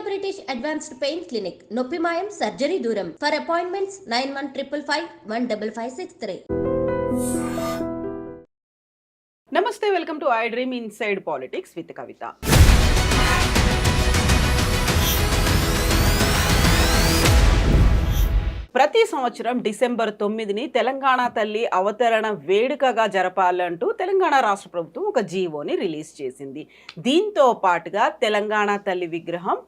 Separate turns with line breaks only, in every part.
British Advanced Pain Clinic, Noppimayam Surgery Duram. For appointments 9155515563.
నమస్తే, welcome to I Dream Inside Politics with Kavitha. ప్రతి సంవత్సరం December 9ని Telangana తల్లి అవతరణ వేడుకగా జరపాలంటూ తెలంగాణ రాష్ట్ర ప్రభుత్వం ఒక జీవోని రిలీజ్ చేసింది. దీంతో పాటుగా తెలంగాణ తల్లి విగ్రహం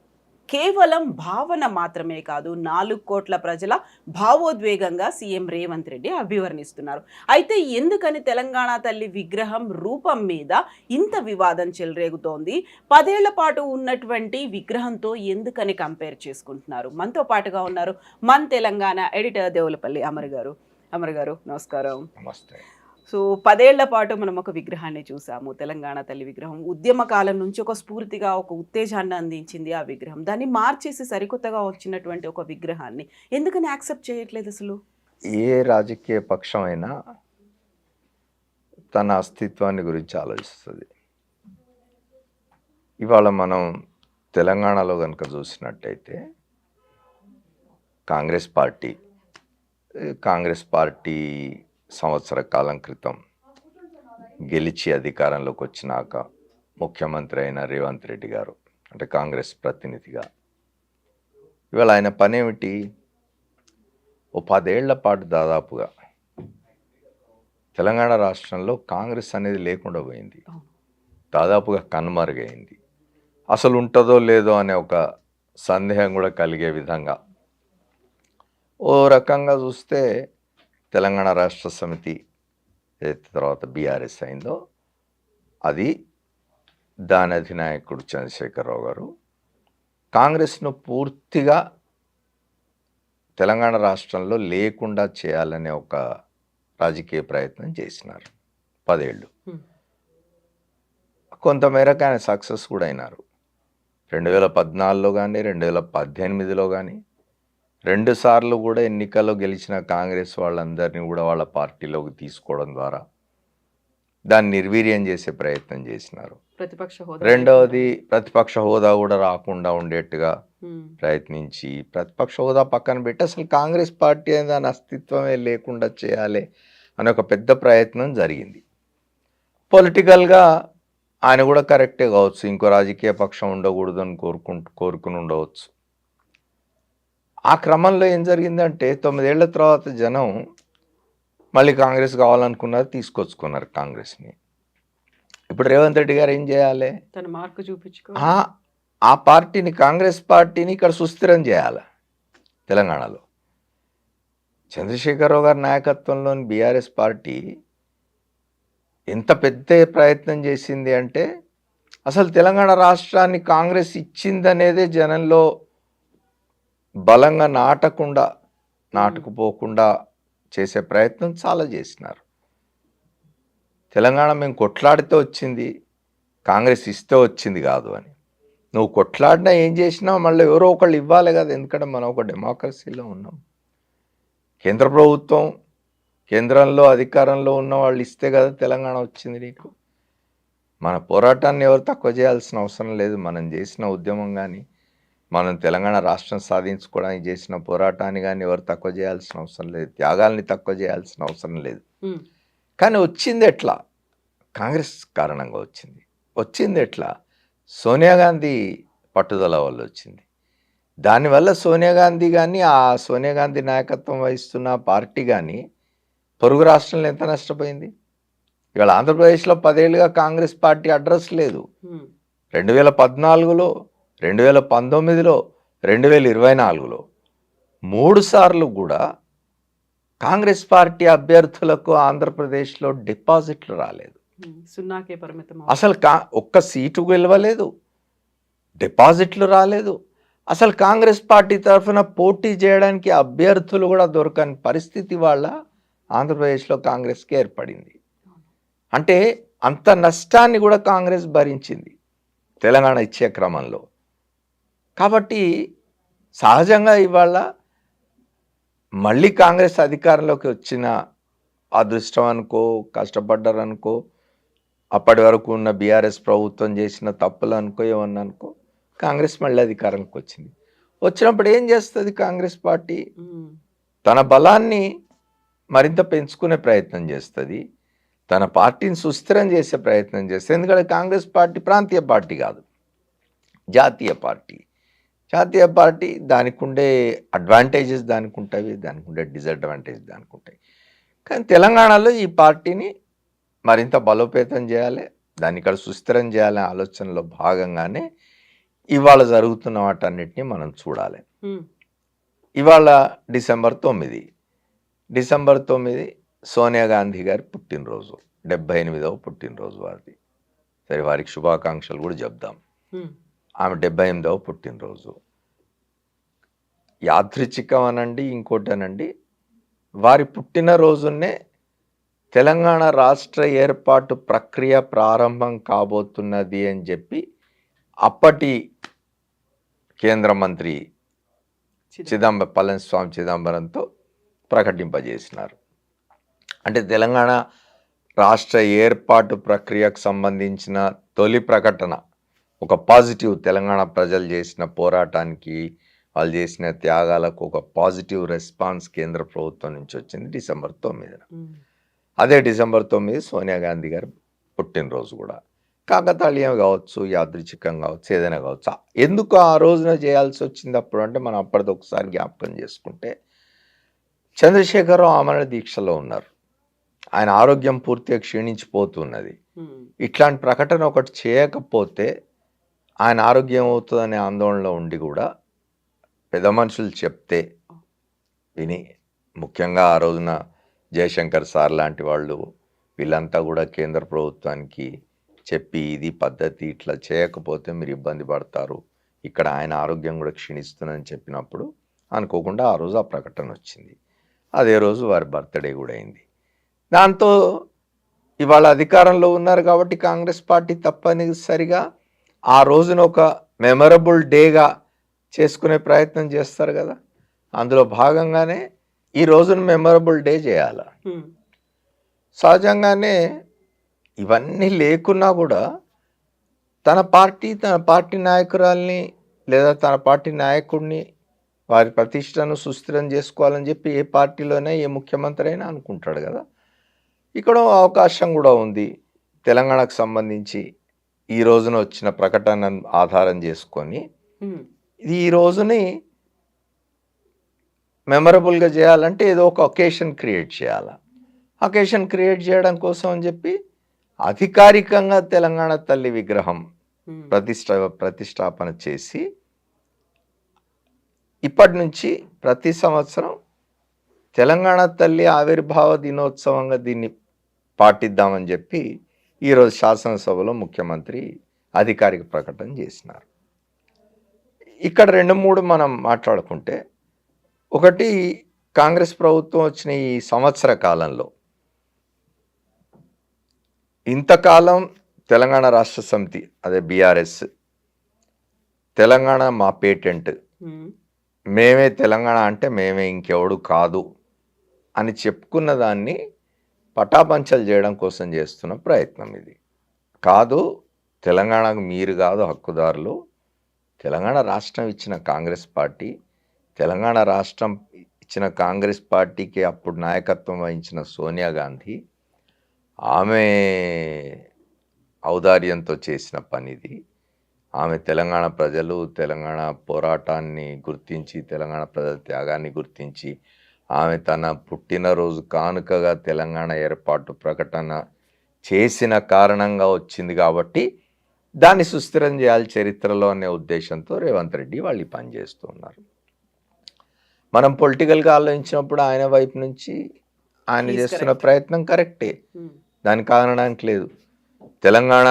కేవలం భావన మాత్రమే కాదు, 4 కోట్ల ప్రజల భావోద్వేగంగా సీఎం రేవంత్ రెడ్డి అభివర్ణిస్తున్నారు. అయితే ఎందుకని తెలంగాణ తల్లి విగ్రహం రూపం మీద ఇంత వివాదం చెలరేగుతోంది? 10 ఏళ్ల పాటు ఉన్నటువంటి విగ్రహంతో ఎందుకని కంపేర్ చేసుకుంటున్నారు? మనతో పాటుగా ఉన్నారు మన తెలంగాణ ఎడిటర్ దేవులపల్లి అమర్ గారు. అమర్ గారు నమస్కారం.
నమస్తే.
సో 10 ఏళ్ల పాటు మనం ఒక విగ్రహాన్ని చూసాము, తెలంగాణ తల్లి విగ్రహం. ఉద్యమ కాలం నుంచి ఒక స్ఫూర్తిగా, ఒక ఉత్తేజాన్ని అందించింది ఆ విగ్రహం. దాన్ని మార్చేసి సరికొత్తగా వచ్చినటువంటి ఒక విగ్రహాన్ని ఎందుకని యాక్సెప్ట్ చేయట్లేదు? అసలు
ఏ రాజకీయ పక్షం అయినా తన అస్తిత్వాన్ని గురించి ఆలోచిస్తుంది. ఇవాళ మనం తెలంగాణలో కనుక చూసినట్టయితే కాంగ్రెస్ పార్టీ సంవత్సర కాలం క్రితం గెలిచి అధికారంలోకి వచ్చినాక ముఖ్యమంత్రి అయిన రేవంత్ రెడ్డి గారు, అంటే కాంగ్రెస్ ప్రతినిధిగా, ఇవాళ ఆయన పని ఏమిటి? ఓ 10 ఏళ్ల పాటు దాదాపుగా తెలంగాణ రాష్ట్రంలో కాంగ్రెస్ అనేది లేకుండా పోయింది, దాదాపుగా కనుమరుగైంది. అసలు ఉంటుందో లేదో అనే ఒక సందేహం కూడా కలిగే విధంగా ఓ రకంగా చూస్తే తెలంగాణ రాష్ట్ర సమితి ఏదైతే తర్వాత బీఆర్ఎస్ అయిందో అది, దాని అధినాయకుడు చంద్రశేఖరరావు గారు కాంగ్రెస్ను పూర్తిగా తెలంగాణ రాష్ట్రంలో లేకుండా చేయాలనే ఒక రాజకీయ ప్రయత్నం చేసినారు 10 ఏళ్ళు. కొంతమేరకు ఆయన సక్సెస్ కూడా అయినారు. 2014లో కానీ 2018లో కానీ 2 సార్లు కూడా ఎన్నికల్లో గెలిచిన కాంగ్రెస్ వాళ్ళందరినీ కూడా వాళ్ళ పార్టీలోకి తీసుకోవడం ద్వారా దాన్ని నిర్వీర్యం చేసే ప్రయత్నం చేసినారు. రెండవది ప్రతిపక్ష హోదా కూడా రాకుండా ఉండేట్టుగా ప్రయత్నించి, ప్రతిపక్ష హోదా పక్కన పెట్టి అసలు కాంగ్రెస్ పార్టీ అనేది దాని అస్తిత్వమే లేకుండా చేయాలి అనే ఒక పెద్ద ప్రయత్నం జరిగింది. పొలిటికల్గా ఆయన కూడా కరెక్టే కావచ్చు, ఇంకో రాజకీయ పక్షం ఉండకూడదు అని కోరుకుని ఉండవచ్చు. ఆ క్రమంలో ఏం జరిగిందంటే 9 ఏళ్ల తర్వాత జనం మళ్ళీ కాంగ్రెస్ కావాలనుకున్నారు, తీసుకొచ్చుకున్నారు కాంగ్రెస్ని. ఇప్పుడు రేవంత్ రెడ్డి గారు ఏం చేయాలి?
తన మార్కు చూపించుకో,
ఆ పార్టీని, కాంగ్రెస్ పార్టీని ఇక్కడ సుస్థిరం చేయాలి. తెలంగాణలో చంద్రశేఖరరావు గారి నాయకత్వంలోని బీఆర్ఎస్ పార్టీ ఎంత పెద్ద ప్రయత్నం చేసింది అంటే అసలు తెలంగాణ రాష్ట్రాన్ని కాంగ్రెస్ ఇచ్చిందనేదే జనంలో బలంగా నాటుకుపోకుండా చేసే ప్రయత్నం చాలా చేసినారు. తెలంగాణ మేము కొట్లాడితే వచ్చింది, కాంగ్రెస్ ఇస్తే వచ్చింది కాదు అని. నువ్వు కొట్లాడినా ఏం చేసినా మళ్ళీ ఎవరో ఒకళ్ళు ఇవ్వాలి కదా, ఎందుకంటే మనం ఒక డెమోక్రసీలో ఉన్నాం. కేంద్ర ప్రభుత్వం, కేంద్రంలో అధికారంలో ఉన్న వాళ్ళు ఇస్తే కదా తెలంగాణ వచ్చింది నీకు. మన పోరాటాన్ని ఎవరు తక్కువ చేయాల్సిన అవసరం లేదు. మనం చేసిన ఉద్యమం కానీ, మనం తెలంగాణ రాష్ట్రం సాధించుకోవడానికి చేసిన పోరాటాన్ని కానీ ఎవరు తక్కువ చేయాల్సిన అవసరం లేదు, త్యాగాల్ని తక్కువ చేయాల్సిన అవసరం లేదు. కానీ వచ్చింది ఎట్లా? కాంగ్రెస్ కారణంగా వచ్చింది ఎట్లా? సోనియా గాంధీ పట్టుదల వల్ల వచ్చింది. దానివల్ల సోనియా గాంధీ కానీ, ఆ సోనియా గాంధీ నాయకత్వం వహిస్తున్న పార్టీ కానీ పొరుగు రాష్ట్రంలో ఎంత నష్టపోయింది? ఇవాళ ఆంధ్రప్రదేశ్లో 10 ఏళ్ళుగా కాంగ్రెస్ పార్టీ అడ్రస్ లేదు. 2014లో, 2019లో, 2024లో 3 సార్లు కూడా కాంగ్రెస్ పార్టీ అభ్యర్థులకు ఆంధ్రప్రదేశ్లో డిపాజిట్లు రాలేదు. అసలు ఒక్క సీటు గెలవలేదు, డిపాజిట్లు రాలేదు. అసలు కాంగ్రెస్ పార్టీ తరఫున పోటీ చేయడానికి అభ్యర్థులు కూడా దొరకని పరిస్థితి వాళ్ళ ఆంధ్రప్రదేశ్లో కాంగ్రెస్కి ఏర్పడింది. అంటే అంత నష్టాన్ని కూడా కాంగ్రెస్ భరించింది తెలంగాణ ఇచ్చే క్రమంలో. కాబట్టి సహజంగా ఇవాళ మళ్ళీ కాంగ్రెస్ అధికారంలోకి వచ్చిన అదృష్టం అనుకో, కష్టపడ్డారు అనుకో, అప్పటి వరకు ఉన్న బీఆర్ఎస్ ప్రభుత్వం చేసిన తప్పులు అనుకో, ఏమన్నా అనుకో, కాంగ్రెస్ మళ్ళీ అధికారంలోకి వచ్చింది. వచ్చినప్పుడు ఏం చేస్తుంది కాంగ్రెస్ పార్టీ?
ఉమ్,
తన బలాన్ని మరింత పెంచుకునే ప్రయత్నం చేస్తుంది, తన పార్టీని సుస్థిరం చేసే ప్రయత్నం చేస్తుంది. ఎందుకంటే కాంగ్రెస్ పార్టీ ప్రాంతీయ పార్టీ కాదు, జాతీయ పార్టీ. జాతీయ పార్టీ దానికి ఉండే అడ్వాంటేజెస్ దానికి ఉంటాయి, దానికి ఉండే డిసడ్వాంటేజ్ దానికి ఉంటాయి. కానీ తెలంగాణలో ఈ పార్టీని మరింత బలోపేతం చేయాలి, దాన్ని ఇక్కడ సుస్థిరం చేయాలనే ఆలోచనలో భాగంగానే ఇవాళ జరుగుతున్న వాటన్నిటిని మనం చూడాలి.
ఉమ్,
ఇవాళ డిసెంబర్ 9 సోనియా గాంధీ గారి పుట్టినరోజు, 78వ పుట్టినరోజు వారిది. సరే, వారికి శుభాకాంక్షలు కూడా చెప్దాం.
ఉమ్,
ఆమె 78వ పుట్టినరోజు. యాదృచ్ఛికం అనండి, ఇంకోటి అనండి, వారి పుట్టినరోజునే తెలంగాణ రాష్ట్ర ఏర్పాటు ప్రక్రియ ప్రారంభం కాబోతున్నది అని చెప్పి అప్పటి కేంద్ర మంత్రి పళనిస్వామి చిదంబరంతో ప్రకటింపజేసినారు. అంటే తెలంగాణ రాష్ట్ర ఏర్పాటు ప్రక్రియకు సంబంధించిన తొలి ప్రకటన, ఒక పాజిటివ్, తెలంగాణ ప్రజలు చేసిన పోరాటానికి, వాళ్ళు చేసిన త్యాగాలకు ఒక పాజిటివ్ రెస్పాన్స్ కేంద్ర ప్రభుత్వం నుంచి వచ్చింది డిసెంబర్ 9న.
ఉమ్,
అదే డిసెంబర్ 9 సోనియా గాంధీ గారి పుట్టినరోజు కూడా. కాకతాళీయం కావచ్చు, యాదృచ్ఛికం కావచ్చు, ఏదైనా కావచ్చు. ఎందుకు ఆ రోజున చేయాల్సి వచ్చింది అప్పుడు అంటే, మనం అప్పటిది ఒకసారి జ్ఞాపకం చేసుకుంటే, చంద్రశేఖరరావు ఆమరణ దీక్షలో ఉన్నారు, ఆయన ఆరోగ్యం పూర్తిగా క్షీణించిపోతున్నది.
ఉమ్,
ఇట్లాంటి ప్రకటన ఒకటి చేయకపోతే ఆయన ఆరోగ్యం అవుతుందనే ఆందోళనలో ఉండి కూడా పెద్ద మనుషులు చెప్తే విని, ముఖ్యంగా ఆ రోజున జయశంకర్ సార్ లాంటి వాళ్ళు, వీళ్ళంతా కూడా కేంద్ర ప్రభుత్వానికి చెప్పి, ఇది పద్ధతి, ఇట్లా చేయకపోతే మీరు ఇబ్బంది పడతారు, ఇక్కడ ఆయన ఆరోగ్యం కూడా క్షీణిస్తుందని చెప్పినప్పుడు అనుకోకుండా ఆ రోజు ఆ ప్రకటన వచ్చింది. అదే రోజు వారి బర్త్డే కూడా అయింది. దాంతో ఇవాళ అధికారంలో ఉన్నారు కాబట్టి కాంగ్రెస్ పార్టీ తప్పనిసరిగా ఆ రోజున ఒక మెమరబుల్ డేగా చేసుకునే ప్రయత్నం చేస్తారు కదా. అందులో భాగంగానే ఈ రోజున మెమరబుల్ డే చేయాలి.
ఉమ్,
సహజంగానే ఇవన్నీ లేకున్నా కూడా తన పార్టీ నాయకురాల్ని లేదా తన పార్టీ నాయకుడిని, వారి ప్రతిష్టను సుస్థిరం చేసుకోవాలని చెప్పి ఏ పార్టీలోనే ఏ ముఖ్యమంత్రి అయినా అనుకుంటాడు కదా. ఇక్కడ అవకాశం కూడా ఉంది. తెలంగాణకు సంబంధించి ఈ రోజున వచ్చిన ప్రకటనను ఆధారం చేసుకొని
ఉమ్,
ఈ రోజుని మెమరబుల్గా చేయాలంటే ఏదో ఒక ఒకేషన్ క్రియేట్ చేయాలి. ఒకేషన్ క్రియేట్ చేయడం కోసం అని చెప్పి అధికారికంగా తెలంగాణ తల్లి విగ్రహం
ఉమ్,
ప్రతిష్టాపన చేసి ఇప్పటి నుంచి ప్రతి సంవత్సరం తెలంగాణ తల్లి ఆవిర్భావ దినోత్సవంగా దీన్ని పాటిద్దామని చెప్పి ఈరోజు శాసనసభలో ముఖ్యమంత్రి అధికారిక ప్రకటన చేసినారు. ఇక్కడ 2-3 మనం మాట్లాడుకుంటే, ఒకటి, కాంగ్రెస్ ప్రభుత్వం వచ్చిన ఈ సంవత్సర కాలంలో ఇంతకాలం తెలంగాణ రాష్ట్ర సమితి, అదే బీఆర్ఎస్, తెలంగాణ మా పేటెంట్,
ఉమ్,
మేమే తెలంగాణ అంటే మేమే, ఇంకెవడు కాదు అని చెప్పుకున్న దాన్ని పటాపంచలు చేయడం కోసం చేస్తున్న ప్రయత్నం ఇది. కాదు, తెలంగాణకు మీరు కాదు హక్కుదారులు, తెలంగాణ రాష్ట్రం ఇచ్చిన కాంగ్రెస్ పార్టీ, తెలంగాణ రాష్ట్రం ఇచ్చిన కాంగ్రెస్ పార్టీకి అప్పుడు నాయకత్వం వహించిన సోనియా గాంధీ, ఆమె ఔదార్యంతో చేసిన పనిది. ఆమె తెలంగాణ ప్రజలు తెలంగాణ పోరాటాన్ని గుర్తించి, తెలంగాణ ప్రజల త్యాగాన్ని గుర్తించి, ఆమె తన పుట్టినరోజు కానుకగా తెలంగాణ ఏర్పాటు ప్రకటన చేసిన కారణంగా వచ్చింది కాబట్టి దాన్ని సుస్థిరం చేయాలి చరిత్రలో అనే ఉద్దేశంతో రేవంత్ రెడ్డి వాళ్ళు ఈ పని చేస్తూ ఉన్నారు. మనం పొలిటికల్గా ఆలోచించినప్పుడు ఆయన వైపు నుంచి ఆయన చేస్తున్న ప్రయత్నం కరెక్టే, దానికి కారణానికి లేదు. తెలంగాణ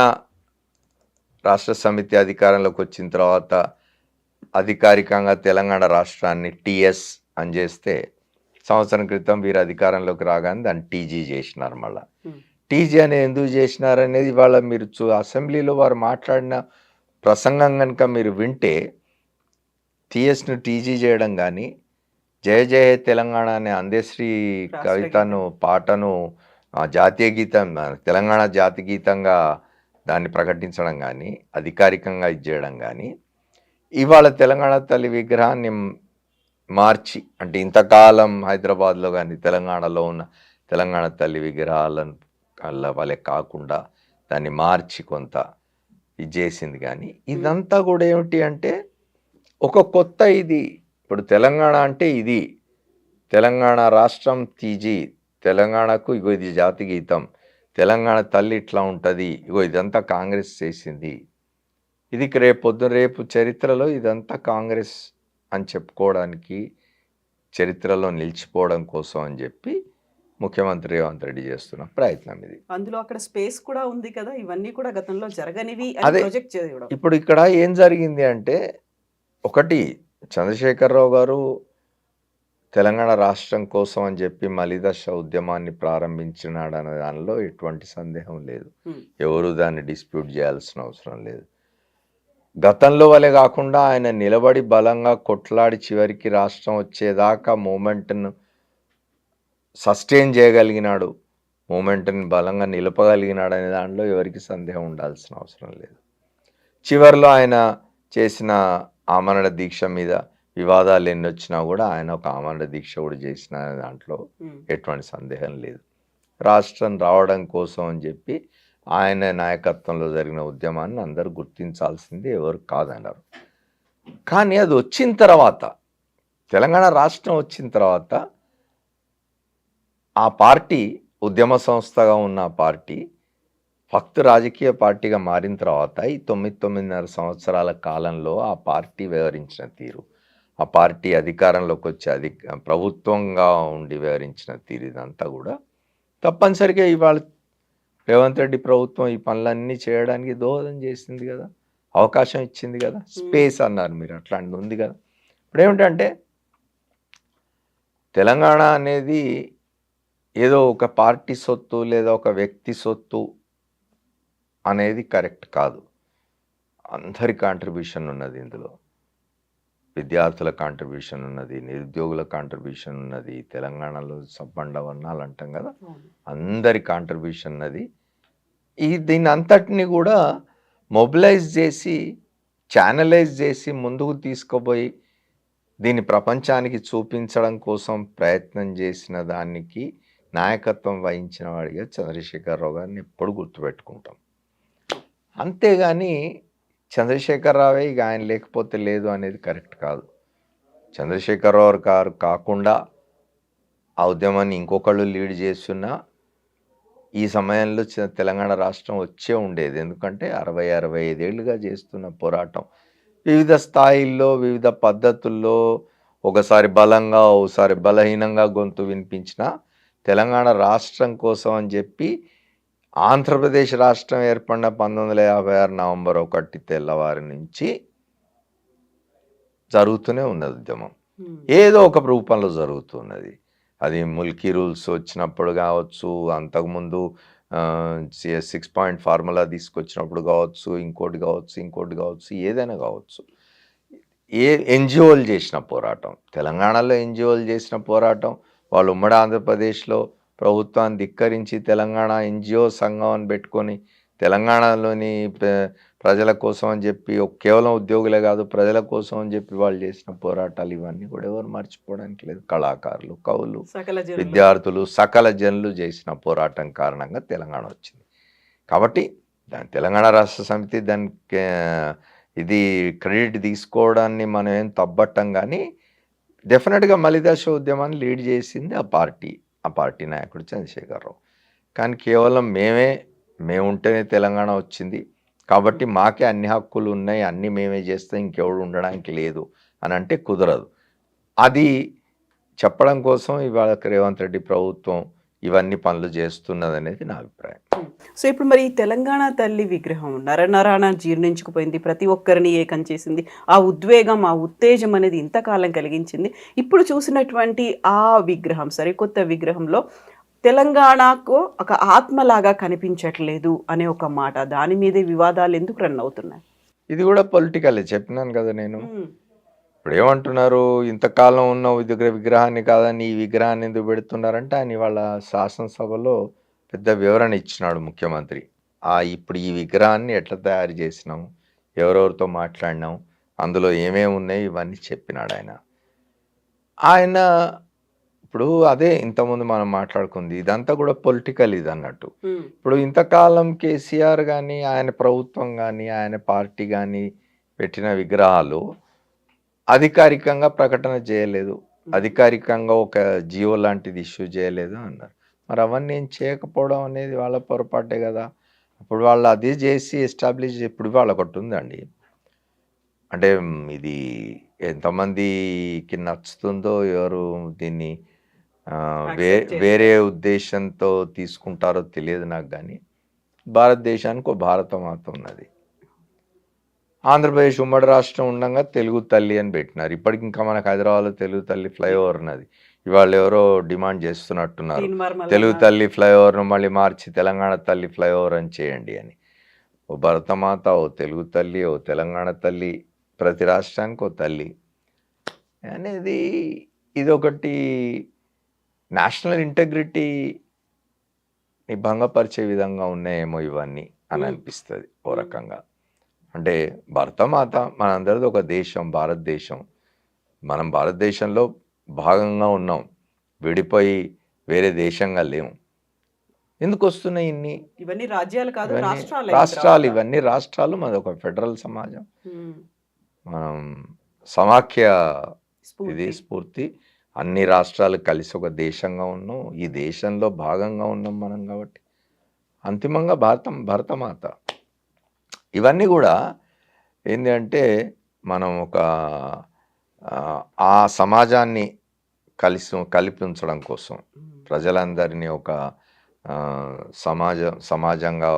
రాష్ట్ర సమితి అధికారంలోకి వచ్చిన తర్వాత అధికారికంగా తెలంగాణ రాష్ట్రాన్ని టీఎస్ అని చేస్తే, సంవత్సరం క్రితం వీరు అధికారంలోకి రాగానే దాన్ని టీజీ చేసినారు. మళ్ళీ టీజీ అనేది ఎందుకు చేసినారు అనేది ఇవాళ మీరు అసెంబ్లీలో వారు మాట్లాడిన ప్రసంగం కనుక మీరు వింటే, టీఎస్ను టీజీ చేయడం కానీ, జయ జయ తెలంగాణ అనే అందశ్రీ కవితను, పాటను జాతీయ గీతం, తెలంగాణ జాతీయ గీతంగా దాన్ని ప్రకటించడం కానీ, అధికారికంగా ఇది చేయడం కానీ, ఇవాళ తెలంగాణ తల్లి విగ్రహాన్ని మార్చి, అంటే ఇంతకాలం హైదరాబాద్లో కానీ తెలంగాణలో ఉన్న తెలంగాణ తల్లి విగ్రహాలను వాళ్ళే కాకుండా దాన్ని మార్చి కొంత ఇది చేసింది. కానీ ఇదంతా కూడా ఏమిటి అంటే ఒక కొత్త ఇది. ఇప్పుడు తెలంగాణ అంటే ఇది, తెలంగాణ రాష్ట్రం తీజి, తెలంగాణకు ఇగో ఇది జాతి గీతం, తెలంగాణ తల్లి ఇట్లా ఉంటుంది, ఇగో ఇదంతా కాంగ్రెస్ చేసింది. ఇది రేపు చరిత్రలో ఇదంతా కాంగ్రెస్ అని చెప్పుకోవడానికి, చరిత్రలో నిలిచిపోవడం కోసం అని చెప్పి ముఖ్యమంత్రి రేవంత్ రెడ్డి చేస్తున్న ప్రయత్నం ఇది.
అందులో అక్కడ స్పేస్ కూడా ఉంది కదా, ఇవన్నీ కూడా గతంలో జరగనివి
అదే.
ప్రొజెక్ట్ చేయడం.
ఇప్పుడు ఇక్కడ ఏం జరిగింది అంటే, ఒకటి చంద్రశేఖరరావు గారు తెలంగాణ రాష్ట్రం కోసం అని చెప్పి మలిదశ ఉద్యమాన్ని ప్రారంభించినాడు అనే దానిలో ఎటువంటి సందేహం లేదు. ఎవరు దాన్ని డిస్ప్యూట్ చేయాల్సిన అవసరం లేదు. గతంలో వలె కాకుండా ఆయన నిలబడి బలంగా కొట్లాడి చివరికి రాష్ట్రం వచ్చేదాకా మూమెంట్ను సస్టైన్ చేయగలిగినాడు, మూమెంట్ని బలంగా నిలపగలిగినాడు అనే దాంట్లో ఎవరికి సందేహం ఉండాల్సిన అవసరం లేదు. చివరిలో ఆయన చేసిన ఆమరణ దీక్ష మీద వివాదాలు ఎన్ని వచ్చినా కూడా ఆయన ఒక ఆమరణ దీక్ష కూడా చేసిన దాంట్లో ఎటువంటి సందేహం లేదు. రాష్ట్రం రావడం కోసం అని చెప్పి ఆయన నాయకత్వంలో జరిగిన ఉద్యమాన్ని అందరూ గుర్తించాల్సింది ఎవరు కాదన్నారు. కానీ అది వచ్చిన తర్వాత, తెలంగాణ రాష్ట్రం వచ్చిన తర్వాత, ఆ పార్టీ ఉద్యమ సంస్థగా ఉన్న పార్టీ ఫక్త్ రాజకీయ పార్టీగా మారిన తర్వాత ఈ 9.5 సంవత్సరాల కాలంలో ఆ పార్టీ వ్యవహరించిన తీరు, ఆ పార్టీ అధికారంలోకి వచ్చి ప్రభుత్వంగా ఉండి వ్యవహరించిన తీరు, ఇదంతా కూడా తప్పనిసరిగా ఇవాళ రేవంత్ రెడ్డి ప్రభుత్వం ఈ పనులన్నీ చేయడానికి దోహదం చేసింది కదా, అవకాశం ఇచ్చింది కదా. స్పేస్ అన్నారు మీరు, అట్లాంటిది ఉంది కదా. ఇప్పుడు ఏమిటంటే తెలంగాణ అనేది ఏదో ఒక పార్టీ సొత్తు లేదా ఒక వ్యక్తి సొత్తు అనేది కరెక్ట్ కాదు. అందరి కాంట్రిబ్యూషన్ ఉన్నది ఇందులో. విద్యార్థుల కాంట్రిబ్యూషన్ ఉన్నది, నిరుద్యోగుల కాంట్రిబ్యూషన్ ఉన్నది, తెలంగాణలో సబ్బండ వర్ణాలు అంటాం కదా, అందరి కాంట్రిబ్యూషన్ ఉన్నది. దీన్ని అంతటిని కూడా మొబిలైజ్ చేసి, ఛానలైజ్ చేసి ముందుకు తీసుకుపోయి దీన్ని ప్రపంచానికి చూపించడం కోసం ప్రయత్నం చేసిన దానికి నాయకత్వం వహించిన వాడిగా చంద్రశేఖరరావు గారిని ఎప్పుడు గుర్తుపెట్టుకుంటాం. అంతేగాని చంద్రశేఖరరావే ఇక ఆయన లేకపోతే లేదు అనేది కరెక్ట్ కాదు. చంద్రశేఖరరావు గారు కాకుండా ఆ ఉద్యమాన్ని ఇంకొకళ్ళు లీడ్ చేస్తున్నా ఈ సమయంలో తెలంగాణ రాష్ట్రం వచ్చే ఉండేది. ఎందుకంటే 60-65 ఏళ్ళుగా చేస్తున్న పోరాటం వివిధ స్థాయిల్లో, వివిధ పద్ధతుల్లో, ఒకసారి బలంగా, ఒకసారి బలహీనంగా గొంతు వినిపించిన తెలంగాణ రాష్ట్రం కోసం అని చెప్పి ఆంధ్రప్రదేశ్ రాష్ట్రం ఏర్పడిన 1956 నవంబర్ 1 తెల్లవారి నుంచి జరుగుతూనే ఉన్నది ఉద్యమం. ఏదో ఒక రూపంలో జరుగుతున్నది. అది ముల్కీ రూల్స్ వచ్చినప్పుడు కావచ్చు, అంతకుముందు 6 పాయింట్ ఫార్ములా తీసుకొచ్చినప్పుడు కావచ్చు, ఇంకోటి కావచ్చు, ఏదైనా కావచ్చు. ఎన్జిఓలు చేసిన పోరాటం, తెలంగాణలో ఎన్జిఓలు చేసిన పోరాటం, వాళ్ళు ఉమ్మడి ఆంధ్రప్రదేశ్లో ప్రభుత్వాన్ని ధిక్కరించి తెలంగాణ ఎన్జిఓ సంఘం అని పెట్టుకొని తెలంగాణలోని ప్రజల కోసం అని చెప్పి, కేవలం ఉద్యోగులే కాదు ప్రజల కోసం అని చెప్పి వాళ్ళు చేసిన పోరాటాలు ఇవన్నీ కూడా ఎవరు మర్చిపోవడానికి లేదు. కళాకారులు, కవులు, విద్యార్థులు, సకల జనులు చేసిన పోరాటం కారణంగా తెలంగాణ వచ్చింది. కాబట్టి తెలంగాణ రాష్ట్ర సమితి దానికి ఇది క్రెడిట్ తీసుకోవడాన్ని మనం ఏం తప్పట్టం. కానీ డెఫినెట్గా మలిదశ ఉద్యమాన్ని లీడ్ చేసింది ఆ పార్టీ నాయకుడు చంద్రశేఖరరావు. కానీ కేవలం మేము ఉంటేనే తెలంగాణ వచ్చింది కాబట్టి మాకే అన్ని హక్కులు ఉన్నాయి, అన్నీ మేమే చేస్తాం, ఇంకెవడు ఉండడానికి లేదు అని అంటే కుదరదు. అది చెప్పడం కోసం ఇవాళ రేవంత్ రెడ్డి ప్రభుత్వం ఇవన్నీ పనులు చేస్తున్నది అనేది నా అభిప్రాయం.
సో ఇప్పుడు మరి తెలంగాణ తల్లి విగ్రహం నరనరాన జీర్ణించుకుపోయింది, ప్రతి ఒక్కరిని ఏకం చేసింది, ఆ ఉద్వేగం, ఆ ఉత్తేజం అనేది ఇంతకాలం కలిగించింది. ఇప్పుడు చూసినటువంటి ఆ విగ్రహం, సరికొత్త విగ్రహంలో తెలంగాణకు ఒక ఆత్మలాగా కనిపించట్లేదు అనే ఒక మాట, దాని మీదే వివాదాలు ఎందుకు రన్ అవుతున్నాయి?
ఇది కూడా పొలిటికల్ చెప్పినాను కదా నేను. ఇప్పుడు ఏమంటున్నారు, ఇంతకాలం ఉన్న విగ్రహాన్ని కాదని ఈ విగ్రహాన్ని ఎందుకు పెడుతున్నారంటే ఆయన ఇవాళ శాసనసభలో పెద్ద వివరణ ఇచ్చినాడు ముఖ్యమంత్రి. ఇప్పుడు ఈ విగ్రహాన్ని ఎట్లా తయారు చేసినాం, ఎవరెవరితో మాట్లాడినాం, అందులో ఏమేమి ఉన్నాయి ఇవన్నీ చెప్పినాడు ఆయన. ఆయన ఇప్పుడు అదే ఇంతకుముందు మనం మాట్లాడుకుంది, ఇదంతా కూడా పొలిటికల్ ఇది అన్నట్టు. ఇప్పుడు ఇంతకాలం కేసీఆర్ కానీ ఆయన ప్రభుత్వం కానీ ఆయన పార్టీ కానీ పెట్టిన విగ్రహాలు అధికారికంగా ప్రకటన చేయలేదు, అధికారికంగా ఒక జియో లాంటిది ఇష్యూ చేయలేదు అన్నారు. మరి అవన్నీ ఏం చేయకపోవడం అనేది వాళ్ళ పొరపాటే కదా. అప్పుడు వాళ్ళు అదే చేసి ఎస్టాబ్లిష్, ఇప్పుడు వాళ్ళ ఒకటి ఉందండి, అంటే ఇది ఎంతమందికి నచ్చుతుందో, ఎవరు దీన్ని వేరే ఉద్దేశంతో తీసుకుంటారో తెలియదు నాకు, కానీ భారతదేశానికి ఒక భారతమాత ఉన్నది. ఆంధ్రప్రదేశ్ ఉమ్మడి రాష్ట్రం ఉండగా తెలుగు తల్లి అని పెట్టినారు. ఇప్పటికి ఇంకా మనకు హైదరాబాద్లో తెలుగు తల్లి ఫ్లైఓవర్ ఉన్నది. ఇవాళ ఎవరో డిమాండ్ చేస్తున్నట్టున్నారు, తెలుగు తల్లి ఫ్లైఓవర్ను మళ్ళీ మార్చి తెలంగాణ తల్లి ఫ్లైఓవర్ అని చేయండి అని. ఓ భరతమాత, ఓ తెలుగు తల్లి, ఓ తెలంగాణ తల్లి, ప్రతి రాష్ట్రానికి ఓ తల్లి అనేది ఇదొకటి నేషనల్ ఇంటెగ్రిటీని భంగపరిచే విధంగా ఉన్నాయేమో ఇవన్నీ అని అనిపిస్తుంది ఓ రకంగా. అంటే భరతమాత మనందరిది ఒక దేశం, భారతదేశం. మనం భారతదేశంలో భాగంగా ఉన్నాం, విడిపోయి వేరే దేశంగా లేము. ఎందుకు వస్తున్నాయి
ఇవన్నీ రాజ్యాలు కాదు,
రాష్ట్రాలు. ఇవన్నీ రాష్ట్రాలు, మాది ఒక ఫెడరల్ సమాజం. మనం సమాఖ్య ఇది స్ఫూర్తి, అన్ని రాష్ట్రాలు కలిసి ఒక దేశంగా ఉన్నాం, ఈ దేశంలో భాగంగా ఉన్నాం మనం. కాబట్టి అంతిమంగా భరతమాత. ఇవన్నీ కూడా ఏంటి అంటే మనం ఒక ఆ సమాజాన్ని కలిపి ఉంచడం కోసం, ప్రజలందరినీ ఒక సమాజంగా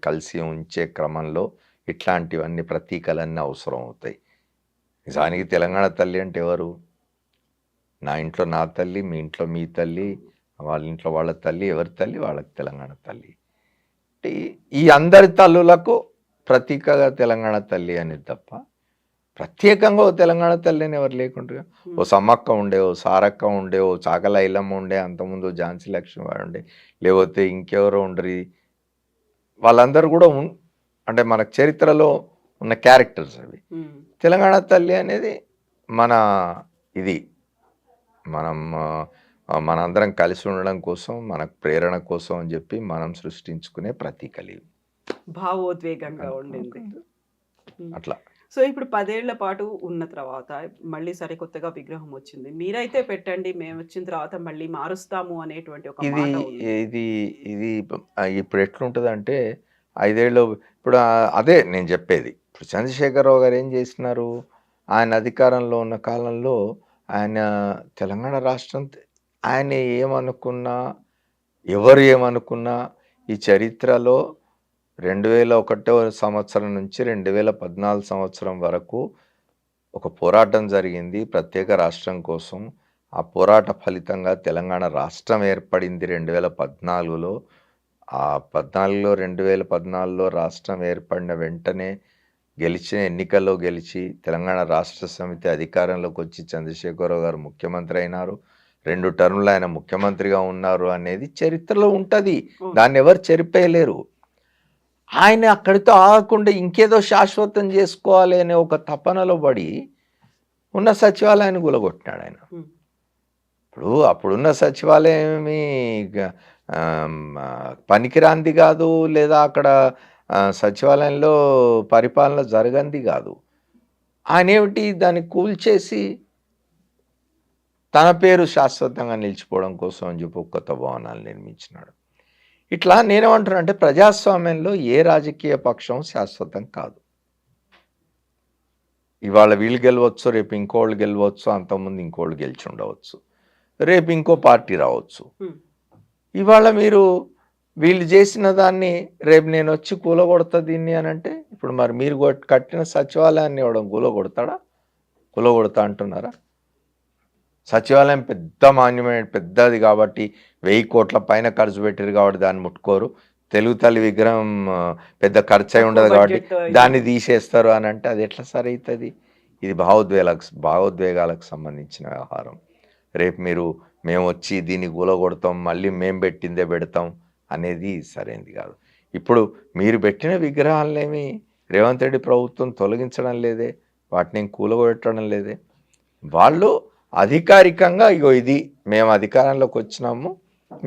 కలిసి ఉంచే క్రమంలో ఇట్లాంటివన్నీ ప్రతీకలన్నీ అవసరం అవుతాయి. నిజానికి తెలంగాణ తల్లి అంటే ఎవరు? నా ఇంట్లో నా తల్లి, మీ ఇంట్లో మీ తల్లి, వాళ్ళ ఇంట్లో వాళ్ళ తల్లి, ఎవరి తల్లి వాళ్ళకి తెలంగాణ తల్లి. ఈ అందరి తల్లులకు ప్రతీకగా తెలంగాణ తల్లి అనేది తప్ప ప్రత్యేకంగా ఓ తెలంగాణ తల్లి అని ఎవరు లేకుండా, ఓ సమ్మక్క ఉండే, ఓ సారక్క ఉండే, ఓ చాకల ఐలమ్మ ఉండే, అంతకుముందు ఝాన్సీ లక్ష్మీబాయి ఉండే, లేకపోతే ఇంకెవరో ఉండరు. వాళ్ళందరూ కూడా అంటే మన చరిత్రలో ఉన్న క్యారెక్టర్స్ అవి. తెలంగాణ తల్లి అనేది మన ఇది మనందరం కలిసి ఉండడం కోసం, మనకు ప్రేరణ కోసం అని చెప్పి మనం సృష్టించుకునే ప్రతీకలు,
భావోద్వేగంగా ఉండింది
అట్లా.
సో ఇప్పుడు 10 ఏళ్ల పాటు ఉన్న తర్వాత మళ్ళీ సరికొత్తగా విగ్రహం వచ్చింది, మీరైతే పెట్టండి, మేము వచ్చిన తర్వాత మళ్ళీ మారుస్తాము అనేటువంటి ఒక మాట ఉంది.
ఇది ఇప్పుడు ఎట్లుంటుంది అంటే 5 ఏళ్ళు, ఇప్పుడు అదే నేను చెప్పేది. ఇప్పుడు చంద్రశేఖరరావు గారు ఏం చేసినారు, ఆయన అధికారంలో ఉన్న కాలంలో ఆయన తెలంగాణ రాష్ట్రం, ఆయన ఏమనుకున్నా, ఎవరు ఏమనుకున్నా, ఈ చరిత్రలో 2001 సంవత్సరం నుంచి 2014 సంవత్సరం వరకు ఒక పోరాటం జరిగింది ప్రత్యేక రాష్ట్రం కోసం. ఆ పోరాట ఫలితంగా తెలంగాణ రాష్ట్రం ఏర్పడింది 2014లో. ఆ 2014లో రాష్ట్రం ఏర్పడిన వెంటనే గెలిచిన ఎన్నికల్లో గెలిచి తెలంగాణ రాష్ట్ర సమితి అధికారంలోకి వచ్చి చంద్రశేఖరరావు గారు ముఖ్యమంత్రి అయినారు. 2 టర్ములు ఆయన ముఖ్యమంత్రిగా ఉన్నారు అనేది చరిత్రలో ఉంటుంది, దాన్ని ఎవరు చెరిపేయలేరు. ఆయన అక్కడితో ఆగకుండా ఇంకేదో శాశ్వతం చేసుకోవాలి అనే ఒక తపనలో పడి ఉన్న సచివాలయాన్ని గులగొట్టినాడు ఆయన. ఇప్పుడు అప్పుడున్న సచివాలయం పనికిరాంది కాదు, లేదా అక్కడ సచివాలయంలో పరిపాలన జరగంది కాదు. ఆయన ఏమిటి దాన్ని కూల్చేసి తన పేరు శాశ్వతంగా నిలిచిపోవడం కోసం అని చెప్పి కొత్త భవనాలు నిర్మించినాడు. ఇట్లా నేనేమంటున్నా అంటే ప్రజాస్వామ్యంలో ఏ రాజకీయ పక్షం శాశ్వతం కాదు. ఇవాళ వీళ్ళు గెలవచ్చు, రేపు ఇంకోళ్ళు గెలవచ్చు, అంతకుముందు ఇంకోళ్ళు గెలిచి ఉండవచ్చు, రేపు ఇంకో పార్టీ రావచ్చు. ఇవాళ మీరు వీళ్ళు చేసిన దాన్ని రేపు నేను వచ్చి కూలగొడతా దీన్ని అని అంటే, ఇప్పుడు మరి మీరు కట్టిన సచివాలయాన్ని ఇవ్వడం కూలగొడతాడా? కూలగొడతా అంటున్నారా? సచివాలయం పెద్ద మాన్యుమెంట్, పెద్దది కాబట్టి 1000 కోట్ల పైన ఖర్చు పెట్టారు కాబట్టి దాన్ని ముట్టుకోరు. తెలుగు తల్లి విగ్రహం పెద్ద ఖర్చు అయి ఉండదు కాబట్టి దాన్ని తీసేస్తారు అని అంటే అది ఎట్లా సరైతుంది? ఇది భావోద్వేగాలకు సంబంధించిన వ్యవహారం. రేపు మేము వచ్చి దీన్ని కూలగొడతాం, మళ్ళీ మేము పెట్టిందే పెడతాం అనేది సరైనది కాదు. ఇప్పుడు మీరు పెట్టిన విగ్రహాలనేమి రేవంత్ రెడ్డి ప్రభుత్వం తొలగించడం లేదే, వాటిని ఏం కూలగొట్టడం లేదే. వాళ్ళు అధికారికంగా ఇగో ఇది మేము అధికారంలోకి వచ్చినాము,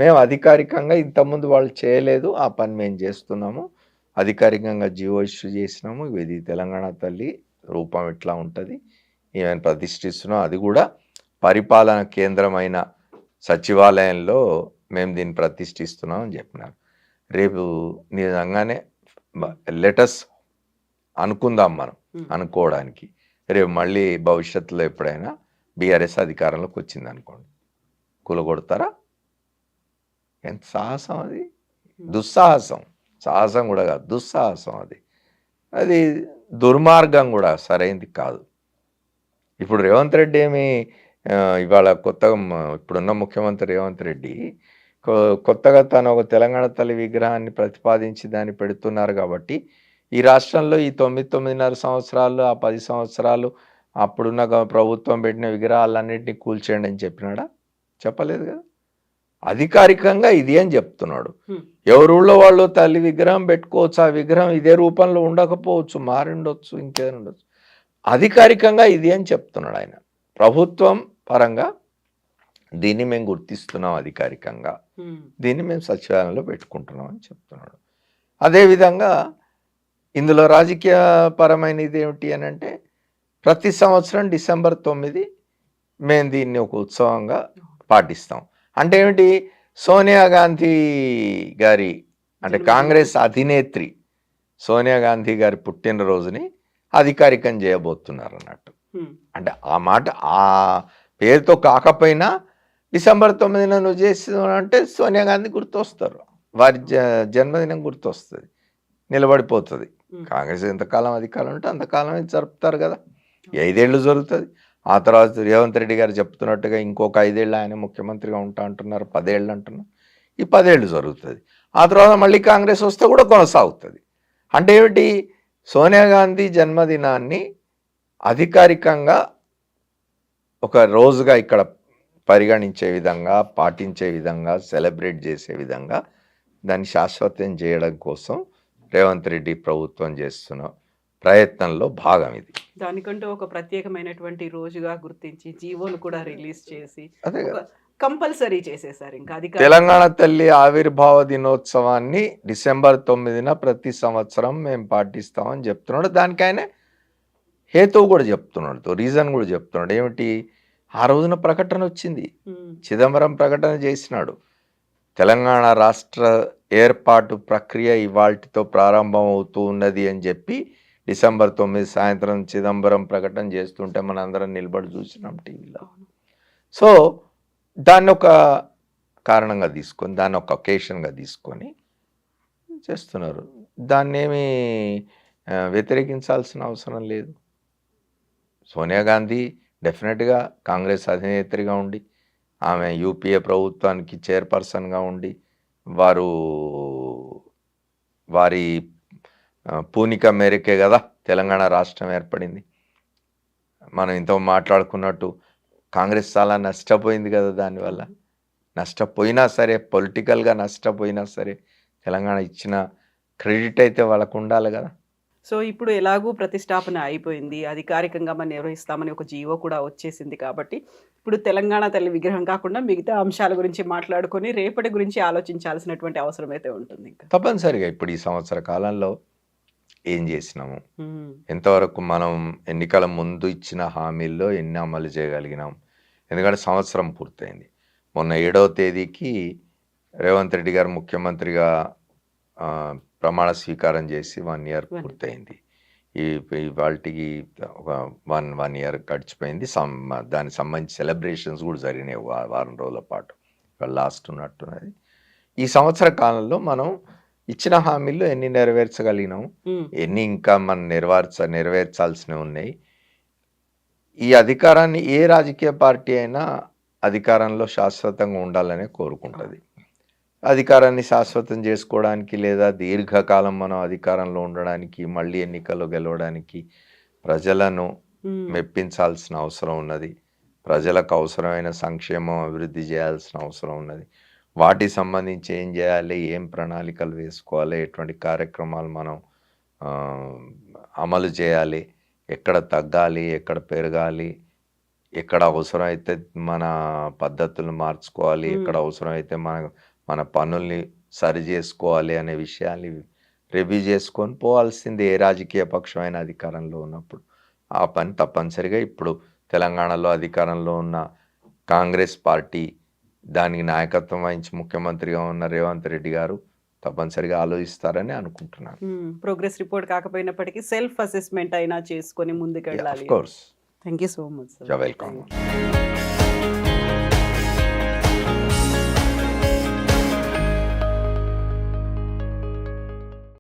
మేము అధికారికంగా ఇంతకుముందు వాళ్ళు చేయలేదు, ఆ పని మేము చేస్తున్నాము, అధికారికంగా జీవో ఇష్యూ చేసినాము, ఇది తెలంగాణ తల్లి రూపం ఇట్లా ఉంటుంది, ఈమెను ప్రతిష్ఠిస్తున్నాం, అది కూడా పరిపాలన కేంద్రమైన సచివాలయంలో మేము దీన్ని ప్రతిష్ఠిస్తున్నాం అని చెప్పినారు. రేపు నిజంగానే లెటస్ అనుకుందాం మనం అనుకోవడానికి, రేపు మళ్ళీ భవిష్యత్తులో ఎప్పుడైనా బీఆర్ఎస్ అధికారంలోకి వచ్చింది అనుకోండి, కూలగొడతారా? ఎంత సాహసం అది, దుస్సాహసం. సాహసం కూడా కాదు, దుస్సాహసం. అది దుర్మార్గం కూడా, సరైనది కాదు. ఇప్పుడు రేవంత్ రెడ్డి ఏమి ఇవాళ కొత్తగా ఇప్పుడున్న ముఖ్యమంత్రి రేవంత్ రెడ్డి కొత్తగా తను ఒక తెలంగాణ తల్లి విగ్రహాన్ని ప్రతిపాదించి దాన్ని పెడుతున్నారు కాబట్టి ఈ రాష్ట్రంలో ఈ 9.5 సంవత్సరాలు, ఆ 10 సంవత్సరాలు అప్పుడున్న ప్రభుత్వం పెట్టిన విగ్రహాలన్నింటినీ కూల్చేయండి అని చెప్పినాడా? చెప్పలేదు కదా. అధికారికంగా ఇది అని చెప్తున్నాడు. ఎవరుళ్ళో వాళ్ళు తల్లి విగ్రహం పెట్టుకోవచ్చు, ఆ విగ్రహం ఇదే రూపంలో ఉండకపోవచ్చు, మారి ఉండొచ్చు, ఇంకేదైనా ఉండొచ్చు, అధికారికంగా ఇది అని చెప్తున్నాడు ఆయన. ప్రభుత్వం పరంగా దీన్ని మేము గుర్తిస్తున్నాం, అధికారికంగా దీన్ని మేము సచివాలయంలో పెట్టుకుంటున్నాం అని చెప్తున్నాడు. అదేవిధంగా ఇందులో రాజకీయ పరమైనది ఏమిటి అని అంటే, ప్రతి సంవత్సరం డిసెంబర్ 9 మేము దీన్ని ఒక ఉత్సవంగా పాటిస్తాం. అంటే ఏమిటి, సోనియా గాంధీ గారి అంటే కాంగ్రెస్ అధినేత్రి సోనియా గాంధీ గారి పుట్టినరోజుని అధికారికం చేయబోతున్నారు అన్నట్టు. అంటే ఆ మాట ఆ పేరుతో కాకపోయినా డిసెంబర్ 9 నువ్వు చేసినంటే సోనియా గాంధీ గుర్తొస్తారు, వారి జన్మదినం గుర్తొస్తుంది, నిలబడిపోతుంది. కాంగ్రెస్ ఎంతకాలం అధికారం ఉంటే అంతకాలం జరుపుతారు కదా, 5 ఏళ్ళు జరుగుతుంది. ఆ తర్వాత రేవంత్ రెడ్డి గారు చెప్తున్నట్టుగా ఇంకొక 5 ఏళ్ళు ఆయన ముఖ్యమంత్రిగా ఉంటా అంటున్నారు, 10 ఏళ్ళు అంటున్నారు, ఈ 10 ఏళ్ళు జరుగుతుంది. ఆ తర్వాత మళ్ళీ కాంగ్రెస్ వస్తే కూడా కొనసాగుతుంది. అంటే ఏమిటి, సోనియా గాంధీ జన్మదినాన్ని అధికారికంగా ఒక రోజుగా ఇక్కడ పరిగణించే విధంగా, పాటించే విధంగా, సెలబ్రేట్ చేసే విధంగా దాన్ని శాశ్వతం చేయడం కోసం రేవంత్ రెడ్డి ప్రభుత్వం చేస్తున్న ప్రయత్నంలో భాగం ఇది.
దానికంటూ ఒక ప్రత్యేకమైనటువంటి రోజుగా గుర్తించి జీవోను కూడా రిలీజ్ చేసి
అదే
కంపల్సరీ చేసేసారు. ఇంకా
తెలంగాణ తల్లి ఆవిర్భావ దినోత్సవాన్ని డిసెంబర్ 9 ప్రతి సంవత్సరం మేము పాటిస్తామని చెప్తున్నాడు. దానికి ఆయన హేతువు కూడా చెప్తున్నాడు, రీజన్ కూడా చెప్తున్నాడు. ఏమిటి, ఆ రోజున ప్రకటన వచ్చింది, చిదంబరం ప్రకటన చేసినాడు, తెలంగాణ రాష్ట్ర ఏర్పాటు ప్రక్రియ ఇవాల్టితో ప్రారంభం అవుతూ ఉన్నది అని చెప్పి డిసెంబర్ 9 సాయంత్రం చిదంబరం ప్రకటన చేస్తుంటే మన అందరం నిలబడి చూసినాం టీవీలో. సో దాన్ని ఒక కారణంగా తీసుకొని, దాన్ని ఒక ఒకేషన్గా తీసుకొని చేస్తున్నారు. దాన్ని ఏమి వ్యతిరేకించాల్సిన అవసరం లేదు. సోనియా గాంధీ డెఫినెట్గా కాంగ్రెస్ అధినేత్రిగా ఉండి, ఆమె యూపీఏ ప్రభుత్వానికి చైర్పర్సన్గా ఉండి, వారి పూనిక మేరకే కదా తెలంగాణ రాష్ట్రం ఏర్పడింది. మనం ఇంత మాట్లాడుకున్నట్టు కాంగ్రెస్ చాలా నష్టపోయింది కదా, దానివల్ల నష్టపోయినా సరే, పొలిటికల్గా నష్టపోయినా సరే తెలంగాణ ఇచ్చిన క్రెడిట్ అయితే వాళ్ళకు ఉండాలి కదా.
సో ఇప్పుడు ఎలాగూ ప్రతిష్టాపన అయిపోయింది, అధికారికంగా మనం నిర్వహిస్తామని ఒక జీవో కూడా వచ్చేసింది కాబట్టి ఇప్పుడు తెలంగాణ తల్లి విగ్రహం కాకుండా మిగతా అంశాల గురించి మాట్లాడుకొని రేపటి గురించి ఆలోచించాల్సినటువంటి అవసరం అయితే ఉంటుంది. ఇంకా
తప్పనిసరిగా ఇప్పుడు ఈ సంవత్సర కాలంలో ఏం చేసినాము, ఎంతవరకు మనం ఎన్నికల ముందు ఇచ్చిన హామీల్లో ఎన్ని అమలు చేయగలిగినాం. ఎందుకంటే సంవత్సరం పూర్తయింది. మొన్న 7వ తేదీకి రేవంత్ రెడ్డి గారు ముఖ్యమంత్రిగా ప్రమాణ స్వీకారం చేసి 1 ఇయర్ పూర్తయింది. వాటికి ఒక 1 ఇయర్ గడిచిపోయింది. దానికి సంబంధించి సెలబ్రేషన్స్ కూడా జరిగినాయి వారం రోజుల పాటు. లాస్ట్ ఉన్నట్టున్నది. ఈ సంవత్సర కాలంలో మనం ఇచ్చిన హామీల్లో ఎన్ని నెరవేర్చగలిగినాం, ఎన్ని ఇంకా మనం నెరవేర్చాల్సినవి ఉన్నాయి. ఈ అధికారాన్ని ఏ రాజకీయ పార్టీ అయినా అధికారంలో శాశ్వతంగా ఉండాలనే కోరుకుంటుంది. అధికారాన్ని శాశ్వతం చేసుకోవడానికి లేదా దీర్ఘకాలం మనం అధికారంలో ఉండడానికి, మళ్ళీ ఎన్నికల్లో గెలవడానికి ప్రజలను మెప్పించాల్సిన అవసరం ఉన్నది. ప్రజలకు అవసరమైన సంక్షేమం అభివృద్ధి చేయాల్సిన అవసరం ఉన్నది. వాటికి సంబంధించి ఏం చేయాలి, ఏం ప్రణాళికలు వేసుకోవాలి, ఎటువంటి కార్యక్రమాలు మనం అమలు చేయాలి, ఎక్కడ తగ్గాలి, ఎక్కడ పెరగాలి, ఎక్కడ అవసరమైతే మన పద్ధతులను మార్చుకోవాలి, ఎక్కడ అవసరమైతే మన పనుల్ని సరి చేసుకోవాలి అనే విషయాన్ని రివ్యూ చేసుకొని పోవాల్సింది ఏ రాజకీయ పక్షమైన అధికారంలో ఉన్నప్పుడు. ఆ పని తప్పనిసరిగా ఇప్పుడు తెలంగాణలో అధికారంలో ఉన్న కాంగ్రెస్ పార్టీ, దానికి నాయకత్వం వహించి ముఖ్యమంత్రిగా ఉన్న రేవంత్ రెడ్డి గారు తప్పనిసరిగా ఆలోచిస్తారని అనుకుంటున్నాను.
ప్రోగ్రెస్ రిపోర్ట్ కాకపోయినప్పటికీ సెల్ఫ్ అసెస్మెంట్ అయినా చేసుకొని ముందుకెళ్ళాలి.
Of course.
Thank you so much sir.
You're welcome.